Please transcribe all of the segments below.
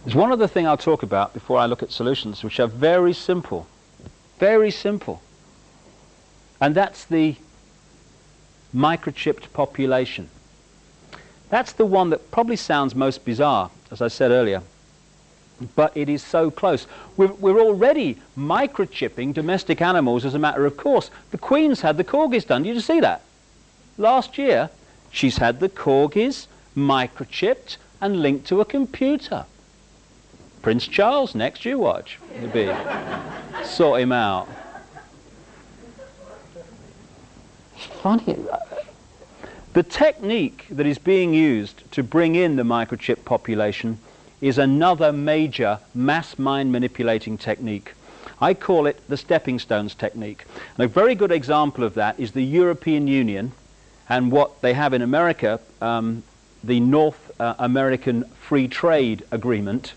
There's one other thing I'll talk about before I look at solutions, which are very simple. Very simple. And that's the microchipped population. That's the one that probably sounds most bizarre, as I said earlier. But it is so close. We're already microchipping domestic animals as a matter of course. The Queen's had the corgis done. Did you see that? Last year, she's had the corgis microchipped and linked to a computer. Prince Charles, next you watch. It'll be. Sort him out. Funny. The technique that is being used to bring in the microchip population is another major mass mind manipulating technique. I call it the stepping stones technique. And a very good example of that is the European Union and what they have in America, the North American Free Trade Agreement,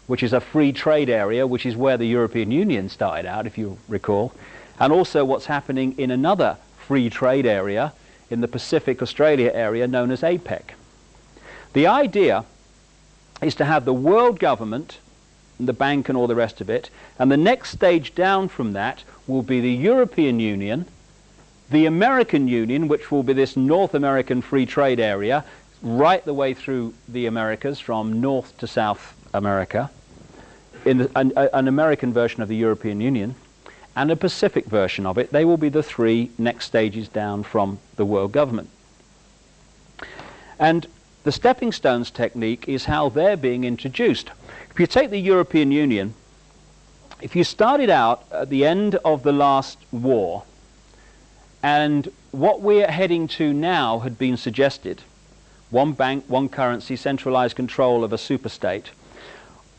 which is a free trade area, which is where the European Union started out, if you recall, and also what's happening in another free trade area in the Pacific Australia area known as APEC. The idea is to have the world government, and the bank and all the rest of it, and the next stage down from that will be the European Union, the American Union, which will be this North American free trade area, right the way through the Americas, from North to South America, in an American version of the European Union, and a Pacific version of it. They will be the three next stages down from the world government. And the stepping stones technique is how they're being introduced. If you take the European Union, if you started out at the end of the last war, and what we're heading to now had been suggested, one bank, one currency, centralized control of a superstate.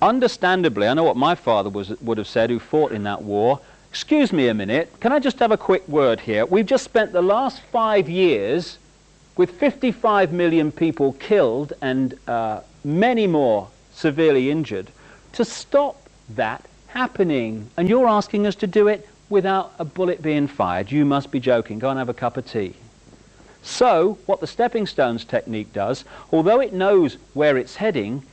Understandably, I know what my father would have said, who fought in that war. Excuse me a minute, can I just have a quick word here? We've just spent the last 5 years with 55 million people killed and many more severely injured to stop that happening. And you're asking us to do it without a bullet being fired. You must be joking. Go and have a cup of tea. So, what the stepping stones technique does, although it knows where it's heading,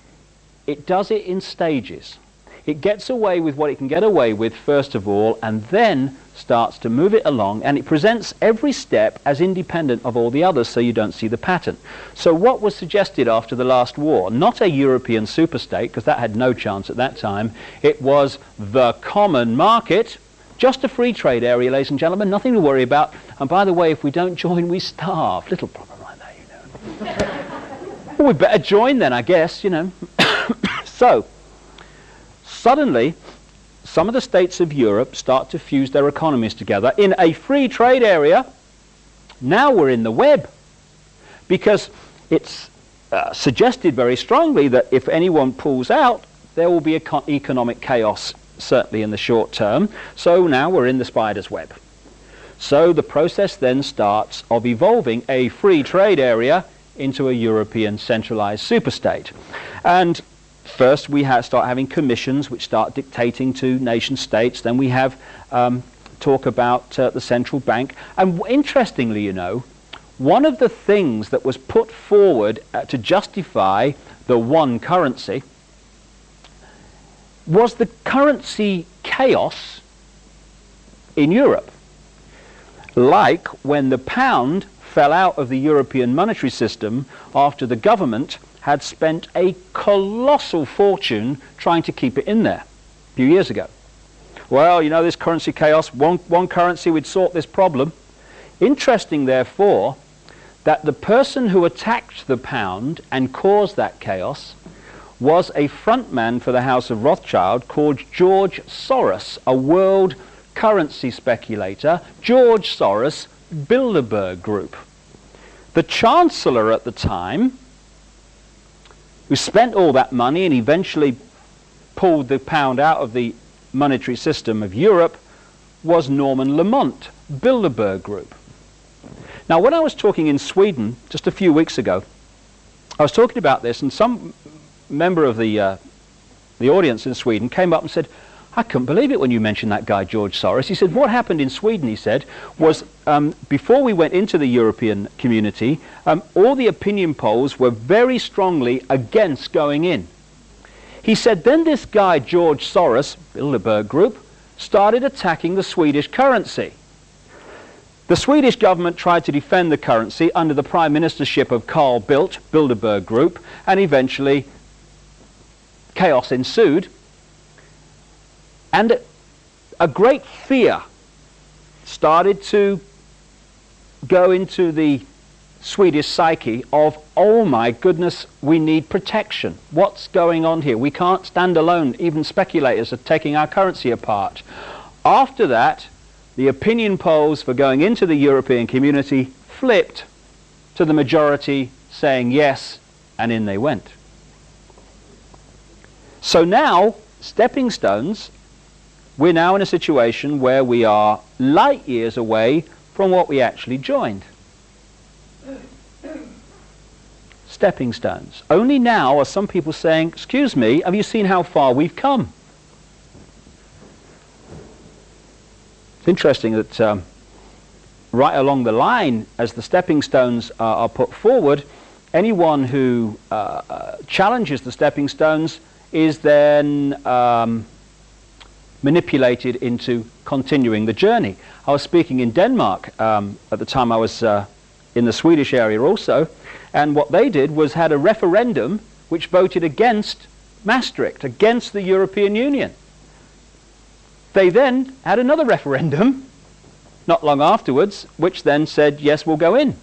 it does it in stages. It gets away with what it can get away with first of all, and then starts to move it along, and it presents every step as independent of all the others so you don't see the pattern. So what was suggested after the last war, not a European superstate, because that had no chance at that time, it was the common market, just a free trade area, ladies and gentlemen, nothing to worry about. And by the way, if we don't join, we starve. Little problem like that, you know. Well, we better join then, I guess, you know. So, suddenly, some of the states of Europe start to fuse their economies together in a free trade area. Now we're in the web, because it's suggested very strongly that if anyone pulls out, there will be economic chaos, certainly in the short term. So now we're in the spider's web. So the process then starts of evolving a free trade area into a European centralized superstate. And first we start having commissions which start dictating to nation states. Then we have talk about the central bank. And interestingly, you know, one of the things that was put forward to justify the one currency was the currency chaos in Europe. Like when the pound fell out of the European monetary system after the government had spent a colossal fortune trying to keep it in there a few years ago. Well, you know, this currency chaos, one currency would sort this problem. Interesting, therefore, that the person who attacked the pound and caused that chaos was a frontman for the House of Rothschild called George Soros, a world currency speculator. George Soros, Bilderberg Group. The Chancellor at the time, who spent all that money and eventually pulled the pound out of the monetary system of Europe, was Norman Lamont, Bilderberg Group. Now, when I was talking in Sweden just a few weeks ago, I was talking about this, and some member of the audience in Sweden came up and said, I couldn't believe it when you mentioned that guy George Soros. He said, what happened in Sweden, he said, was before we went into the European community, all the opinion polls were very strongly against going in. He said, then this guy, George Soros, Bilderberg Group, started attacking the Swedish currency. The Swedish government tried to defend the currency under the prime ministership of Carl Bildt, Bilderberg Group, and eventually chaos ensued. And a great fear started to go into the Swedish psyche of, oh my goodness, we need protection. What's going on here? We can't stand alone. Even speculators are taking our currency apart. After that, the opinion polls for going into the European community flipped to the majority saying yes, and in they went. So now, stepping stones, we're now in a situation where we are light years away from what we actually joined. Stepping stones. Only now are some people saying, excuse me, have you seen how far we've come? It's interesting that right along the line, as the stepping stones are put forward, anyone who challenges the stepping stones is then manipulated into continuing the journey. I was speaking in Denmark at the time. I was in the Swedish area also, and what they did was had a referendum which voted against Maastricht, against the European Union. They then had another referendum not long afterwards which then said, yes, we'll go in.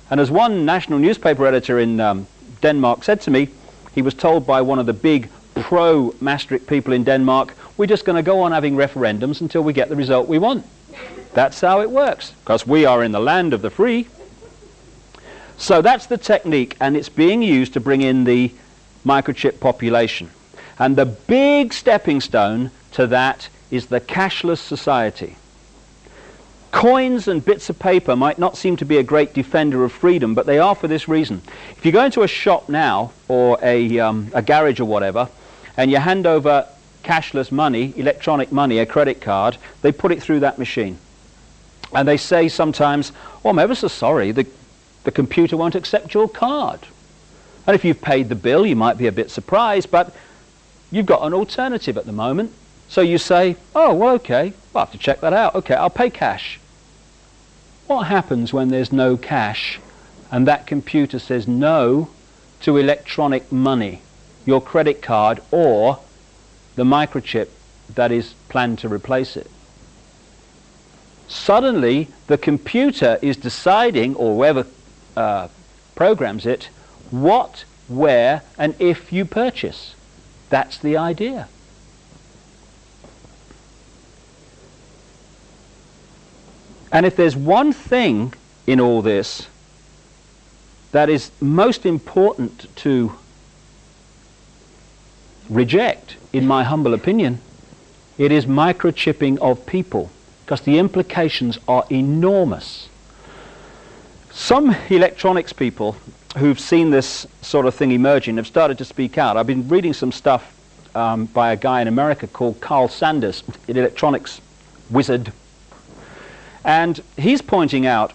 And as one national newspaper editor in Denmark said to me, he was told by one of the big pro-Maastricht people in Denmark, we're just going to go on having referendums until we get the result we want. That's how it works, because we are in the land of the free. So that's the technique, and it's being used to bring in the microchip population. And the big stepping stone to that is the cashless society. Coins and bits of paper might not seem to be a great defender of freedom, but they are for this reason. If you go into a shop now, or a garage or whatever, and you hand over cashless money, electronic money, a credit card, they put it through that machine. And they say sometimes, oh, I'm ever so sorry, the computer won't accept your card. And if you've paid the bill, you might be a bit surprised, but you've got an alternative at the moment. So you say, oh, well, okay, I'll have to check that out. Okay, I'll pay cash. What happens when there's no cash and that computer says no to electronic money, your credit card or the microchip that is planned to replace it? Suddenly, the computer is deciding, or whoever programs it, what, where, and if you purchase. That's the idea. And if there's one thing in all this that is most important to reject, in my humble opinion, it is microchipping of people, because the implications are enormous. Some electronics people who've seen this sort of thing emerging have started to speak out. I've been reading some stuff by a guy in America called Carl Sanders, an electronics wizard. And he's pointing out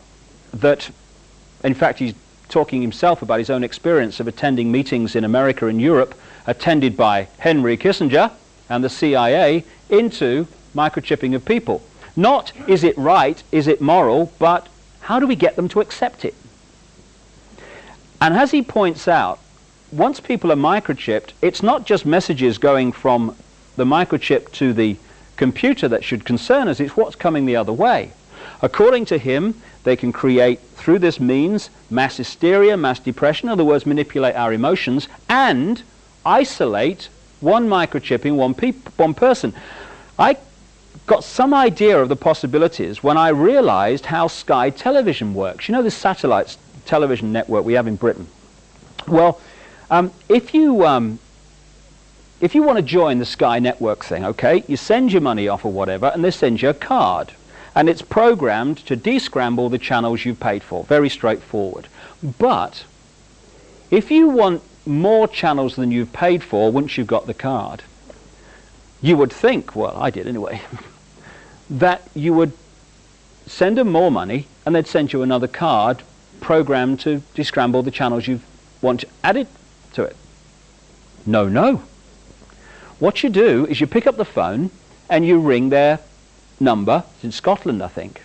that, in fact, he's talking himself about his own experience of attending meetings in America and Europe, attended by Henry Kissinger and the CIA, into microchipping of people. Not is it right, is it moral, but how do we get them to accept it? And as he points out, once people are microchipped, it's not just messages going from the microchip to the computer that should concern us, it's what's coming the other way. According to him, they can create, through this means, mass hysteria, mass depression, in other words, manipulate our emotions, and isolate one microchip in one person. I got some idea of the possibilities when I realized how Sky Television works. You know, this satellite television network we have in Britain. Well, if you want to join the Sky network thing, okay, you send your money off or whatever, and they send you a card. And it's programmed to descramble the channels you've paid for. Very straightforward. But if you want more channels than you've paid for once you've got the card, you would think, well, I did anyway, that you would send them more money and they'd send you another card programmed to descramble the channels you want added to it. No, no. What you do is you pick up the phone and you ring their number. It's in Scotland, I think.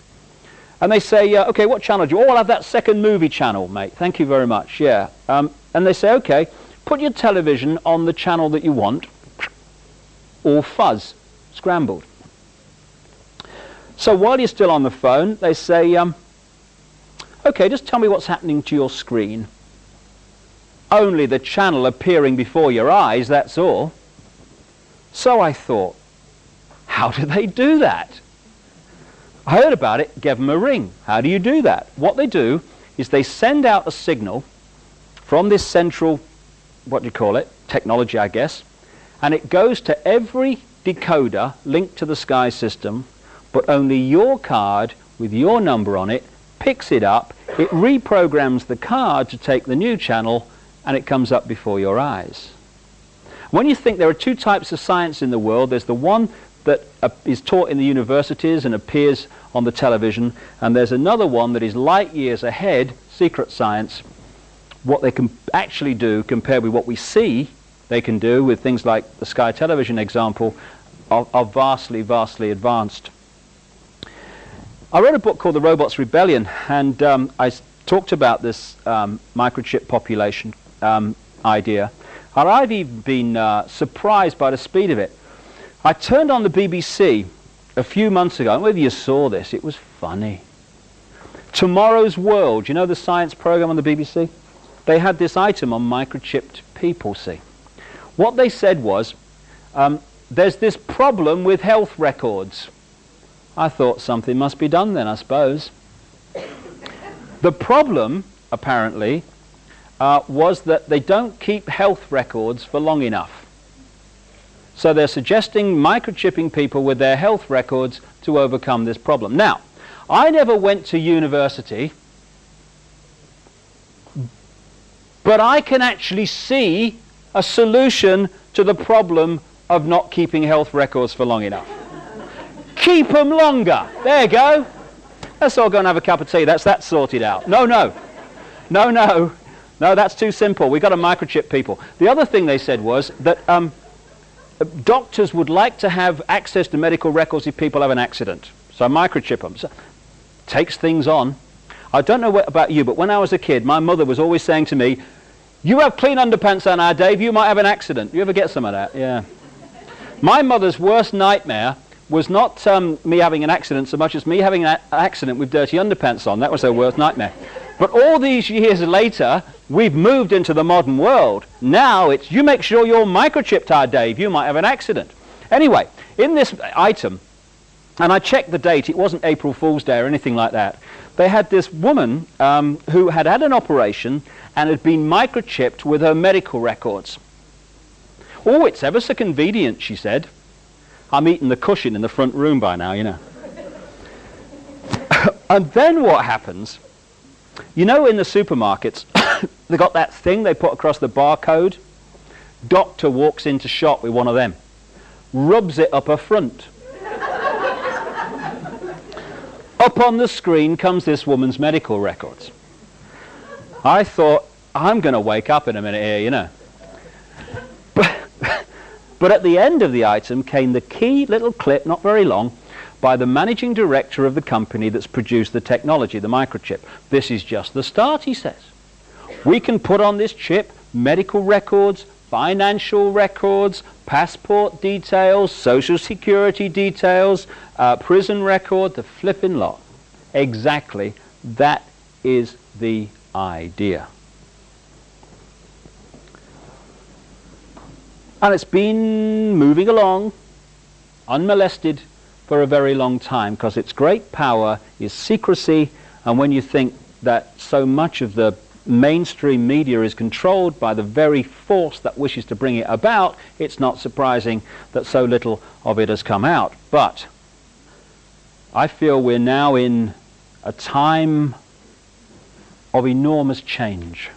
And they say, okay, what channel do you... Oh, I'll have that second movie channel, mate. Thank you very much, yeah. And they say, okay, put your television on the channel that you want. All fuzz, scrambled. So while you're still on the phone, they say, okay, just tell me what's happening to your screen. Only the channel appearing before your eyes, that's all. So I thought, how do they do that? I heard about it, gave them a ring. How do you do that? What they do is they send out a signal from this central, what do you call it, technology, I guess, and it goes to every decoder linked to the Sky system, but only your card with your number on it picks it up, it reprograms the card to take the new channel, and it comes up before your eyes. When you think there are two types of science in the world, there's the one that is taught in the universities and appears on the television, and there's another one that is light years ahead, secret science. What they can actually do compared with what we see they can do with things like the Sky television example are vastly, vastly advanced. I wrote a book called The Robot's Rebellion, and I talked about this microchip population idea, and I've even been surprised by the speed of it. I turned on the BBC a few months ago, and whether you saw this, it was funny. Tomorrow's World, you know the science program on the BBC? They had this item on microchipped people, see. What they said was, there's this problem with health records. I thought something must be done then, I suppose. The problem, apparently, was that they don't keep health records for long enough. So they're suggesting microchipping people with their health records to overcome this problem. Now, I never went to university, but I can actually see a solution to the problem of not keeping health records for long enough. Keep them longer. There you go. Let's all go and have a cup of tea. That's that sorted out. No, that's too simple. We've got to microchip people. The other thing they said was that doctors would like to have access to medical records if people have an accident. So microchip them. So, takes things on. I don't know about you, but when I was a kid, my mother was always saying to me, you have clean underpants on now, Dave, you might have an accident. You ever get some of that? Yeah. My mother's worst nightmare was not me having an accident so much as me having an accident with dirty underpants on. That was her worst nightmare. But all these years later, we've moved into the modern world. Now it's, you make sure you're microchipped, Dave, you might have an accident. Anyway, in this item, and I checked the date, it wasn't April Fool's Day or anything like that, they had this woman who had had an operation and had been microchipped with her medical records. Oh, it's ever so convenient, she said. I'm eating the cushion in the front room by now, you know. And then what happens, you know in the supermarkets, they got that thing they put across the barcode? Doctor walks into shop with one of them, rubs it up her front. Up on the screen comes this woman's medical records. I thought, I'm going to wake up in a minute here, you know. But at the end of the item came the key little clip, not very long, by the managing director of the company that's produced the technology, the microchip. This is just the start, he says. We can put on this chip medical records, financial records, passport details, social security details, prison record, the flipping lot. Exactly, that is the idea. And it's been moving along unmolested for a very long time, because its great power is secrecy, and when you think that so much of the mainstream media is controlled by the very force that wishes to bring it about, it's not surprising that so little of it has come out. But I feel we're now in a time of enormous change,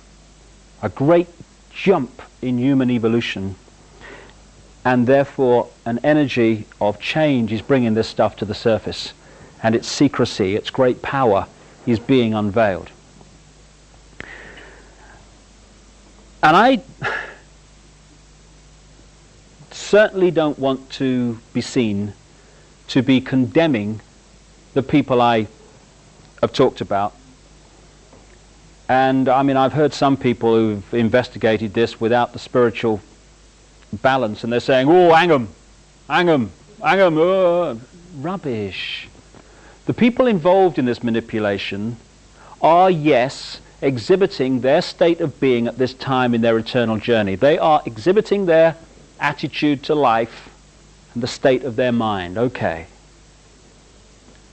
a great jump in human evolution, and therefore an energy of change is bringing this stuff to the surface, and its secrecy, its great power is being unveiled. certainly don't want to be seen to be condemning the people I have talked about. And I mean, I've heard some people who've investigated this without the spiritual balance, and they're saying, oh, hang 'em, rubbish. The people involved in this manipulation are, yes, exhibiting their state of being at this time in their eternal journey. They are exhibiting their attitude to life and the state of their mind, okay.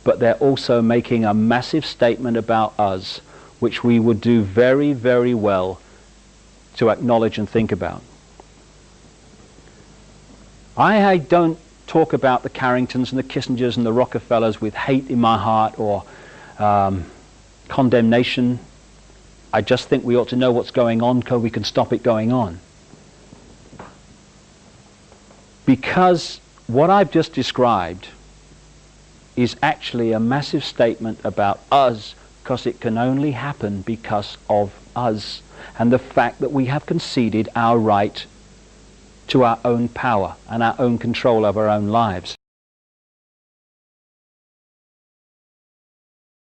But they're also making a massive statement about us, which we would do very, very well to acknowledge and think about. I don't talk about the Carringtons and the Kissingers and the Rockefellers with hate in my heart or condemnation. I just think we ought to know what's going on so we can stop it going on. Because what I've just described is actually a massive statement about us, because it can only happen because of us and the fact that we have conceded our right to our own power and our own control of our own lives.